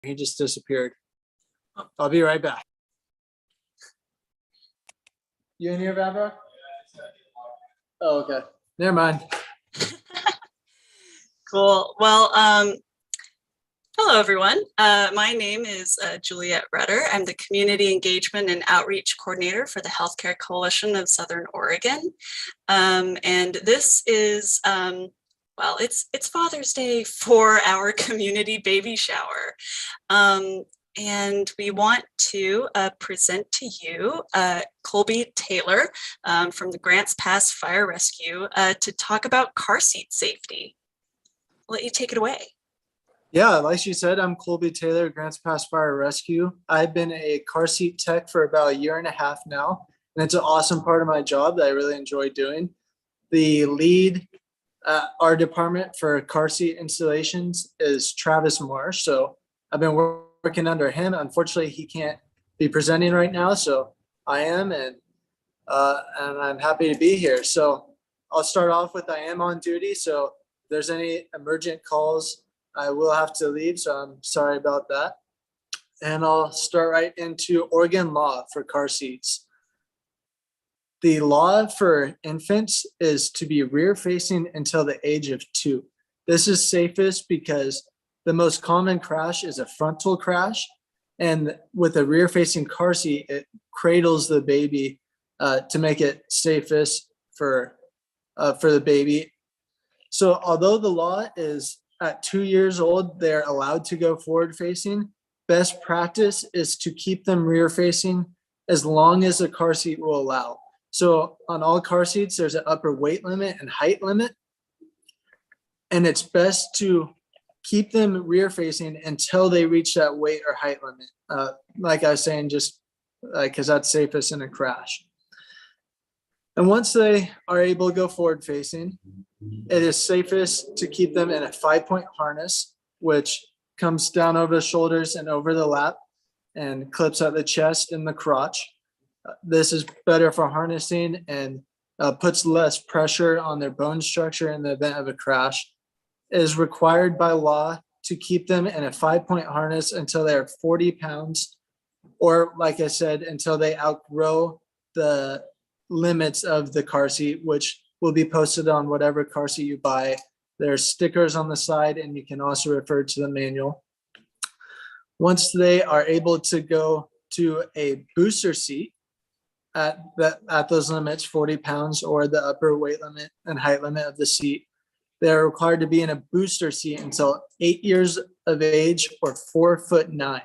He just disappeared. I'll be right back. You in here, Barbara? Oh, okay. Never mind. Cool. Well, hello, everyone. My name is Juliette Rutter. I'm the Community Engagement and Outreach Coordinator for the Healthcare Coalition of Southern Oregon. And this is, well, it's Father's Day for our community baby shower. And we want to present to you Colby Taylor from the Grants Pass Fire Rescue to talk about car seat safety. I'll let you take it away. Yeah, like she said, I'm Colby Taylor, Grants Pass Fire Rescue. I've been a car seat tech for about 1.5 years now, and it's an awesome part of my job that I really enjoy doing. The lead at our department for car seat installations is Travis Marsh, so I've been working under him. Unfortunately, he can't be presenting right now, so I am, and I'm happy to be here. So I'll start off with I am on duty, so if there's any emergent calls, I will have to leave, so I'm sorry about that. And I'll start right into Oregon law for car seats. The law for infants is to be rear facing until the age of 2. This is safest because the most common crash is a frontal crash. And with a rear facing car seat, it cradles the baby to make it safest for the baby. So although the law is at 2 years old, they're allowed to go forward facing, best practice is to keep them rear facing as long as the car seat will allow. So on all car seats, there's an upper weight limit and height limit. And it's best to keep them rear facing until they reach that weight or height limit. Like I was saying, just because that's safest in a crash. And once they are able to go forward facing, it is safest to keep them in a 5-point harness, which comes down over the shoulders and over the lap and clips at the chest and the crotch. This is better for harnessing and puts less pressure on their bone structure in the event of a crash. It is required by law to keep them in a 5-point harness until they are 40 pounds, or like I said, until they outgrow the limits of the car seat, which will be posted on whatever car seat you buy. There's stickers on the side, and you can also refer to the manual. Once they are able to go to a booster seat at those limits, 40 pounds or the upper weight limit and height limit of the seat, they're required to be in a booster seat until 8 years of age or 4'9".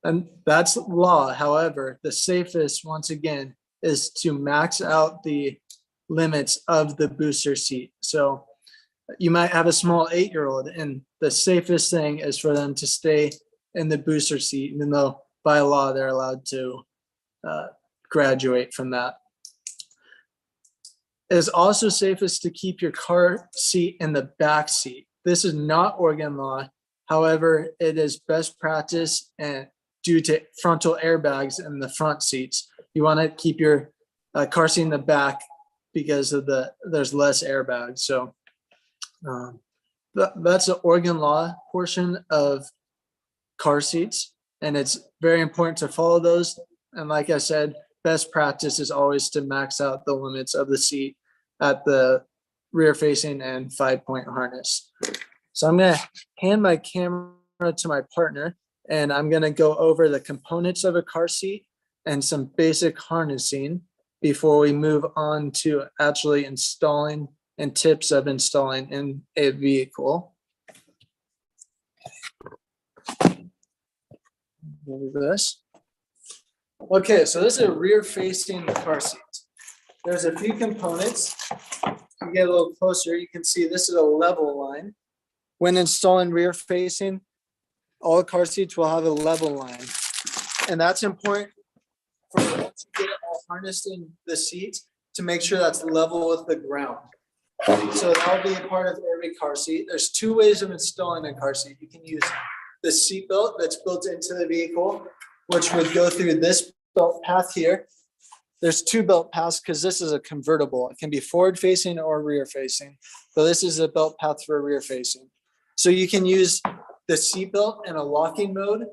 And that's law. However, the safest, once again, is to max out the limits of the booster seat. So you might have a small 8-year-old, and the safest thing is for them to stay in the booster seat, even though by law they're allowed to graduate from that. It is also safest to keep your car seat in the back seat. This is not Oregon law. However, it is best practice and due to frontal airbags in the front seats. You want to keep your car seat in the back because of there's less airbags. So that's the Oregon law portion of car seats, and it's very important to follow those. And like I said, best practice is always to max out the limits of the seat at the rear facing and 5-point harness. So I'm going to hand my camera to my partner, and I'm going to go over the components of a car seat and some basic harnessing before we move on to actually installing and tips of installing in a vehicle. Move this. Okay, so this is a rear-facing car seat. There's a few components. If you get a little closer, you can see this is a level line. When installing rear-facing, all car seats will have a level line. And that's important for once you get it all harnessed in the seat to make sure that's level with the ground. So that'll be a part of every car seat. There's 2 ways of installing a car seat. You can use the seat belt that's built into the vehicle, which would go through this belt path here. There's 2 belt paths because this is a convertible. It can be forward facing or rear facing. So this is a belt path for rear facing. So you can use the seatbelt in a locking mode,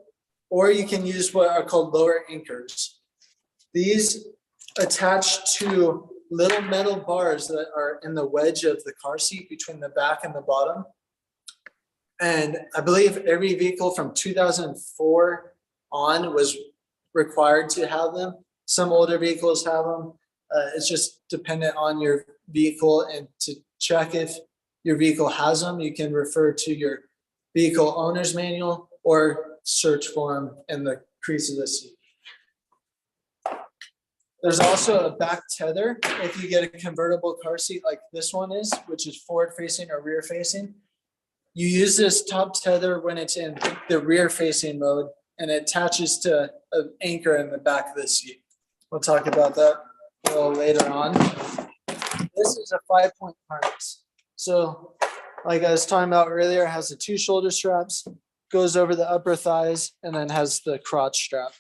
or you can use what are called lower anchors. These attach to little metal bars that are in the wedge of the car seat between the back and the bottom. And I believe every vehicle from 2004 on was required to have them. Some older vehicles have them. It's just dependent on your vehicle, and to check if your vehicle has them, you can refer to your vehicle owner's manual or search for them in the crease of the seat. There's also a back tether if you get a convertible car seat like this one is, which is forward facing or rear facing. You use this top tether when it's in the rear facing mode, and it attaches to an anchor in the back of the seat. We'll talk about that a little later on. This is a 5-point harness. So like I was talking about earlier, it has the 2 shoulder straps, goes over the upper thighs, and then has the crotch strap.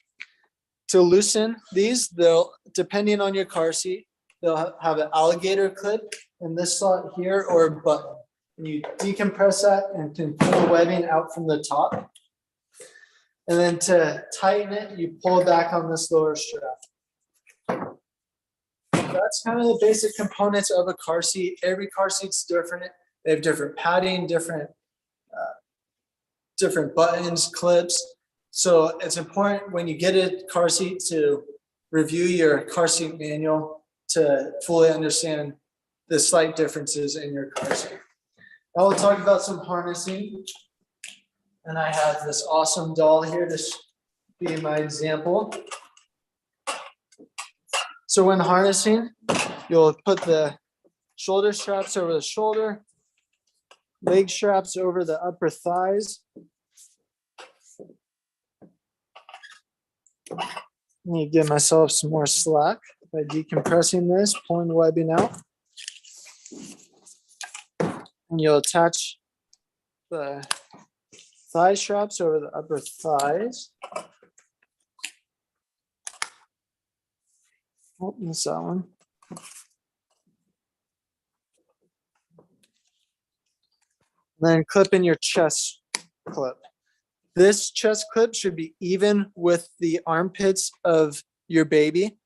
To loosen these, they'll, depending on your car seat, they'll have an alligator clip in this slot here or a button. And you decompress that and can pull the webbing out from the top. And then to tighten it, you pull back on this lower strap. That's kind of the basic components of a car seat. Every car seat's different. They have different padding, different buttons, clips. So it's important when you get a car seat to review your car seat manual to fully understand the slight differences in your car seat. Now we'll talk about some harnessing. And I have this awesome doll here to be my example. So when harnessing, you'll put the shoulder straps over the shoulder, leg straps over the upper thighs. Let me give myself some more slack by decompressing this, pulling the webbing out. And you'll attach the thigh straps over the upper thighs. Oh, missed that one. Then clip in your chest clip. This chest clip should be even with the armpits of your baby.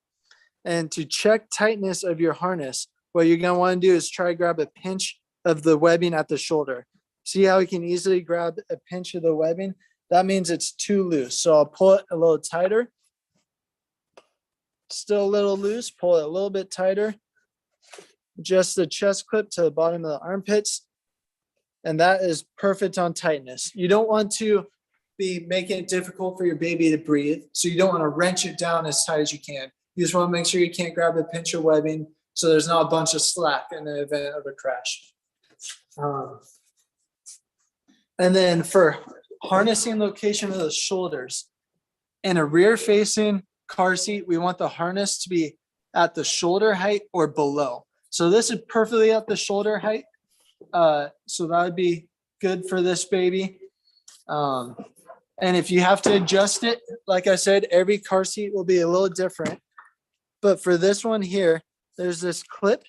And to check tightness of your harness, what you're going to want to do is try to grab a pinch of the webbing at the shoulder. See how we can easily grab a pinch of the webbing? That means it's too loose. So I'll pull it a little tighter. Still a little loose, pull it a little bit tighter. Adjust the chest clip to the bottom of the armpits. And that is perfect on tightness. You don't want to be making it difficult for your baby to breathe. So you don't want to wrench it down as tight as you can. You just want to make sure you can't grab a pinch of webbing so there's not a bunch of slack in the event of a crash. And then for harnessing location of the shoulders, in a rear facing car seat, we want the harness to be at the shoulder height or below. So this is perfectly at the shoulder height. So that would be good for this baby. And if you have to adjust it, like I said, every car seat will be a little different. But for this one here, there's this clip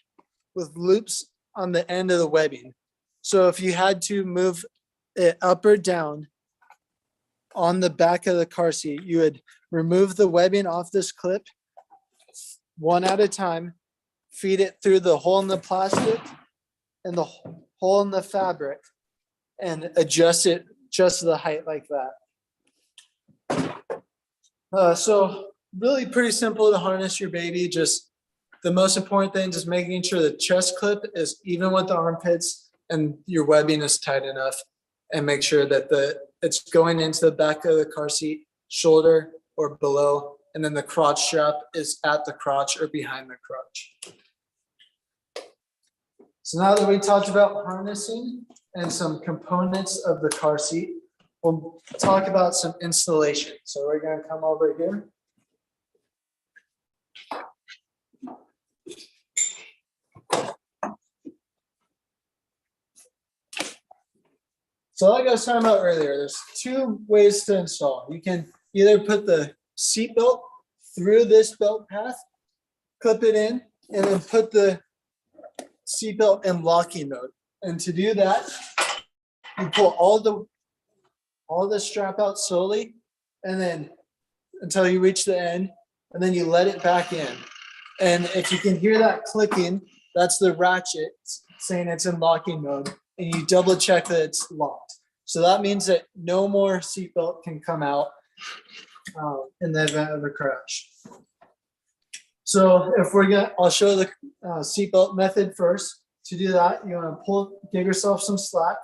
with loops on the end of the webbing. So if you had to move it up or down on the back of the car seat, you would remove the webbing off this clip one at a time, feed it through the hole in the plastic and the hole in the fabric, and adjust it just to the height like that. So really pretty simple to harness your baby. Just the most important thing is making sure the chest clip is even with the armpits and your webbing is tight enough, and make sure that it's going into the back of the car seat, shoulder or below, and then the crotch strap is at the crotch or behind the crotch. So now that we talked about harnessing and some components of the car seat, we'll talk about some installation. So we're going to come over here. So like I was talking about earlier, there's 2 ways to install. You can either put the seat belt through this belt path, clip it in, and then put the seatbelt in locking mode. And to do that, you pull all the all the strap out slowly, and then until you reach the end, and then you let it back in. And if you can hear that clicking, that's the ratchet saying it's in locking mode, and you double check that it's locked. So that means that no more seatbelt can come out in the event of a crash. So if I'll show the seatbelt method first. To do that, you want to give yourself some slack.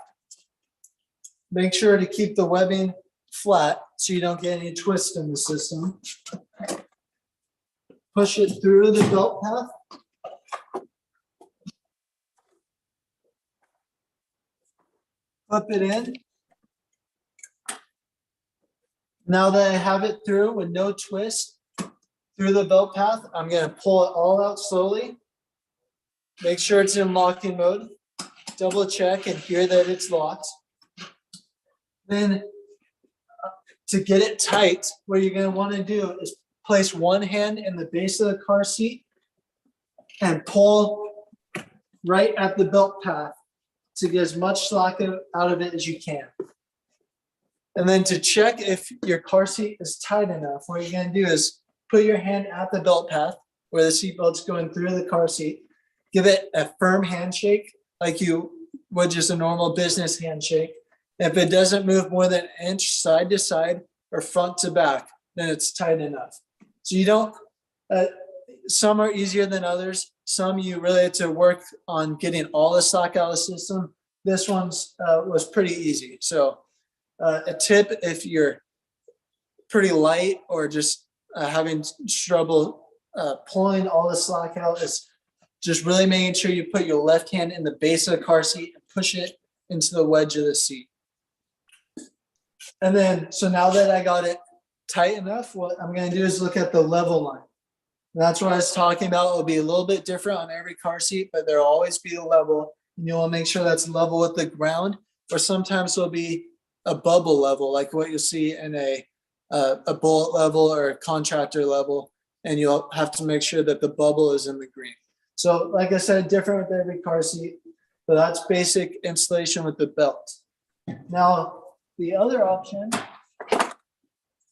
Make sure to keep the webbing flat so you don't get any twist in the system. Push it through the belt path. Flip it in. Now that I have it through with no twist through the belt path, I'm going to pull it all out slowly. Make sure it's in locking mode. Double check and hear that it's locked. Then to get it tight, what you're going to want to do is place one hand in the base of the car seat and pull right at the belt path to get as much slack out of it as you can. And then to check if your car seat is tight enough, what you're going to do is put your hand at the belt path where the seatbelt's going through the car seat. Give it a firm handshake like you would just a normal business handshake. If it doesn't move more than an inch side to side or front to back, then it's tight enough. So you don't, some are easier than others. Some you really have to work on getting all the slack out of the system. This one's was pretty easy. So a tip, if you're pretty light or just having trouble pulling all the slack out, is just really making sure you put your left hand in the base of the car seat and push it into the wedge of the seat. And then, so now that I got it tight enough, what I'm going to do is look at the level line. And that's what I was talking about. It'll be a little bit different on every car seat, but there'll always be a level. And you want to make sure that's level with the ground, or sometimes there'll be a bubble level, like what you'll see in a bullet level or a contractor level. And you'll have to make sure that the bubble is in the green. So like I said, different with every car seat, but that's basic installation with the belt. Now, the other option,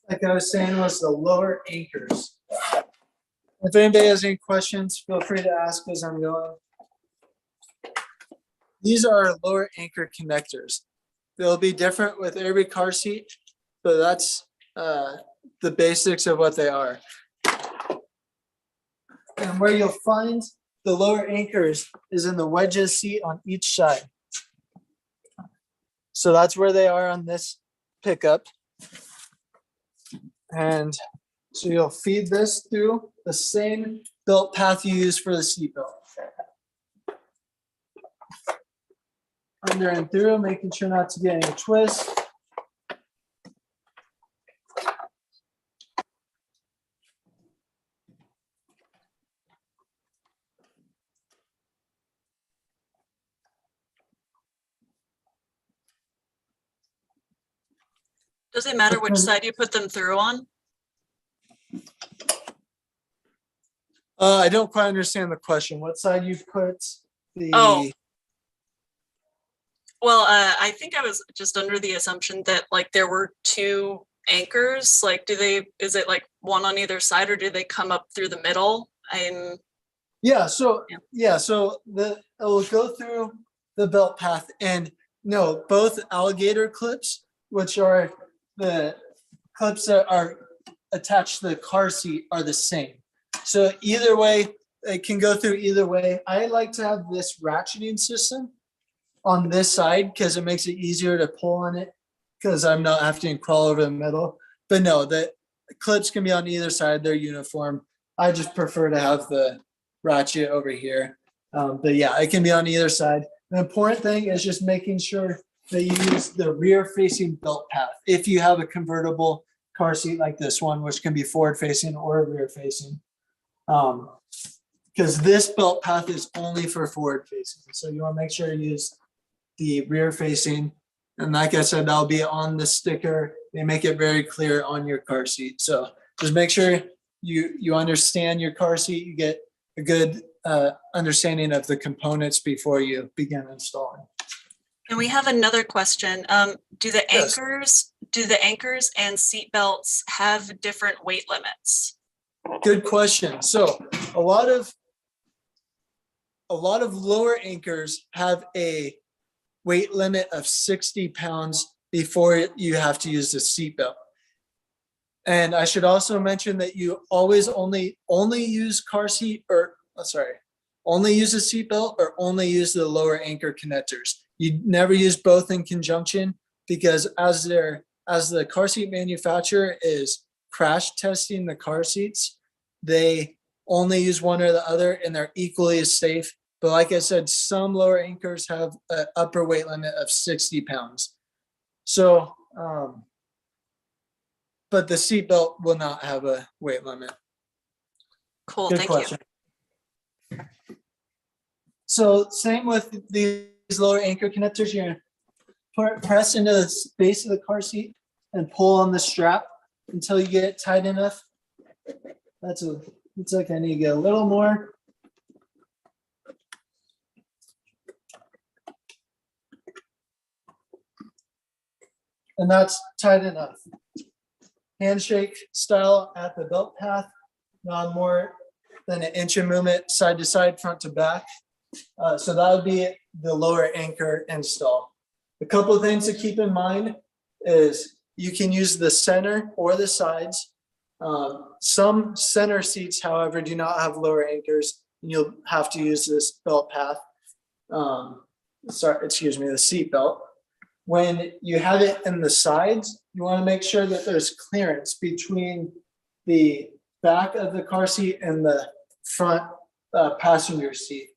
like I was saying, was the lower anchors. If anybody has any questions, feel free to ask as I'm going. These are lower anchor connectors. They'll be different with every car seat, but that's the basics of what they are. And where you'll find the lower anchors is in the wedges seat on each side. So that's where they are on this pickup. And so you'll feed this through the same belt path you use for the seatbelt. Under and through, making sure not to get any twist. Does it matter which side you put them through on? I don't quite understand the question. What side you put the... Oh. Well, I think I was just under the assumption that like there were two anchors. Like, is it like one on either side, or do they come up through the middle? So it will go through the belt path, and no, both alligator clips, which are the clips that are attached to the car seat, are the same. So either way, it can go through either way. I like to have this ratcheting system on this side because it makes it easier to pull on it, because I'm not having to crawl over the middle. But no, the clips can be on either side. They're uniform. I just prefer to have the ratchet over here. But yeah, it can be on either side. The important thing is just making sure that you use the rear facing belt path if you have a convertible car seat like this one, which can be forward facing or rear facing. Because this belt path is only for forward facing. So you want to make sure you use the rear facing. And like I said, that'll be on the sticker. They make it very clear on your car seat. So just make sure you understand your car seat. You get a good understanding of the components before you begin installing. And we have another question. Do the anchors, do the anchors and seat belts have different weight limits? Good question. So a lot of lower anchors have a weight limit of 60 pounds before you have to use the seatbelt. And I should also mention that you always only use only use a seatbelt or only use the lower anchor connectors. You never use both in conjunction, because as the car seat manufacturer is crash testing the car seats, they only use one or the other, and they're equally as safe. But like I said, some lower anchors have an upper weight limit of 60 pounds. So, but the seatbelt will not have a weight limit. Cool, Good thank question. you. So same with these lower anchor connectors. You're gonna press into the base of the car seat and pull on the strap until you get it tight enough. Looks like I need to get a little more. And that's tight enough. Handshake style at the belt path, not more than an inch of movement side to side, front to back. So that would be the lower anchor install. A couple of things to keep in mind is you can use the center or the sides. Some center seats, however, do not have lower anchors, and you'll have to use this belt path. The seat belt. When you have it in the sides, you want to make sure that there's clearance between the back of the car seat and the front passenger seat.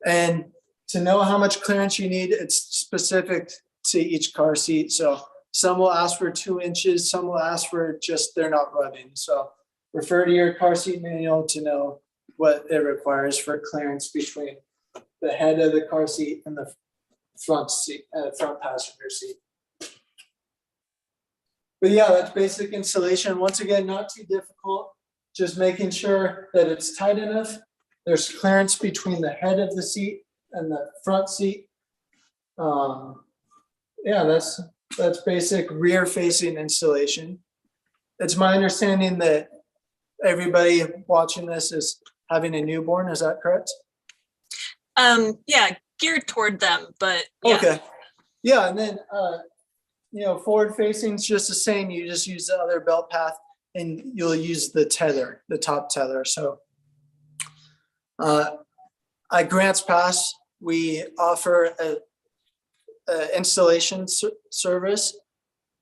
And to know how much clearance you need, it's specific to each car seat. So some will ask for 2 inches, some will ask for just they're not rubbing. So refer to your car seat manual to know what it requires for clearance between the head of the car seat and the front passenger seat. But yeah, that's basic installation. Once again, not too difficult. Just making sure that it's tight enough. There's clearance between the head of the seat and the front seat. Yeah, that's basic rear facing installation. It's my understanding that everybody watching this is having a newborn. Is that correct? Yeah, geared toward them, but yeah. Okay. Yeah, and then forward facing is just the same. You just use the other belt path, and you'll use the tether, the top tether. So at Grants Pass, we offer a installation service.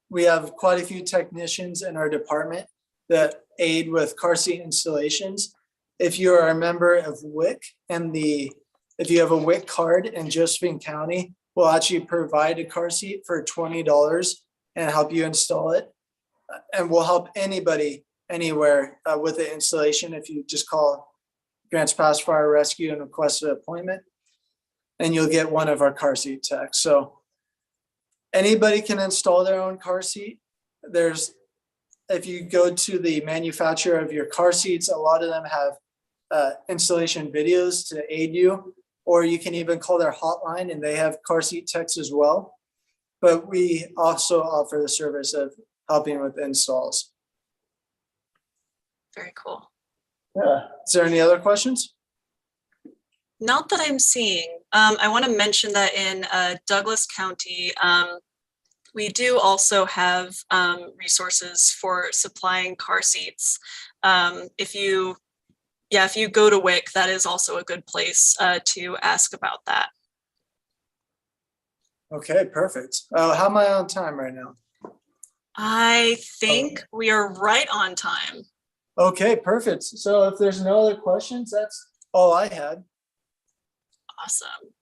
We have quite a few technicians in our department that aid with car seat installations. If you are a member of WIC if you have a WIC card in Josephine County, we'll actually provide a car seat for $20 and help you install it. And we'll help anybody anywhere with the installation if you just call Grants Pass Fire Rescue and request an appointment, and you'll get one of our car seat techs. So anybody can install their own car seat. If you go to the manufacturer of your car seats, a lot of them have installation videos to aid you, or you can even call their hotline and they have car seat techs as well. But we also offer the service of helping with installs. Very cool. Yeah. Is there any other questions? Not that I'm seeing. I want to mention that in Douglas County, we do also have resources for supplying car seats. If you go to WIC, that is also a good place to ask about that. Okay, perfect. How am I on time right now? I think we are right on time. Okay, perfect. So if there's no other questions, that's all I had. Awesome.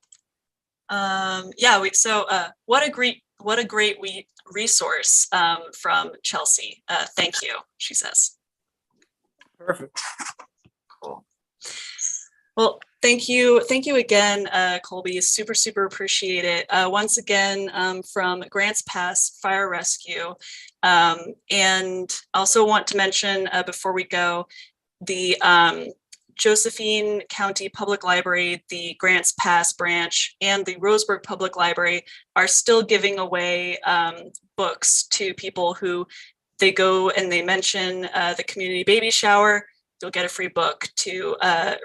What a great resource from Chelsea. Thank you, she says. Perfect. Cool. Well, thank you again, Colby. Super appreciate it. Once again, from Grants Pass Fire Rescue, and also want to mention before we go, the Josephine County Public Library, the Grants Pass branch, and the Roseburg Public Library are still giving away books to people who they go and they mention the community baby shower. You'll get a free book to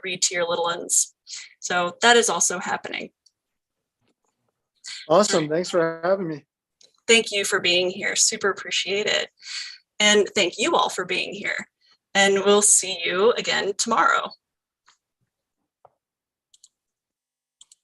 read to your little ones. So that is also happening. Awesome. Thanks for having me. Thank you for being here. Super appreciate it. And thank you all for being here. And we'll see you again tomorrow.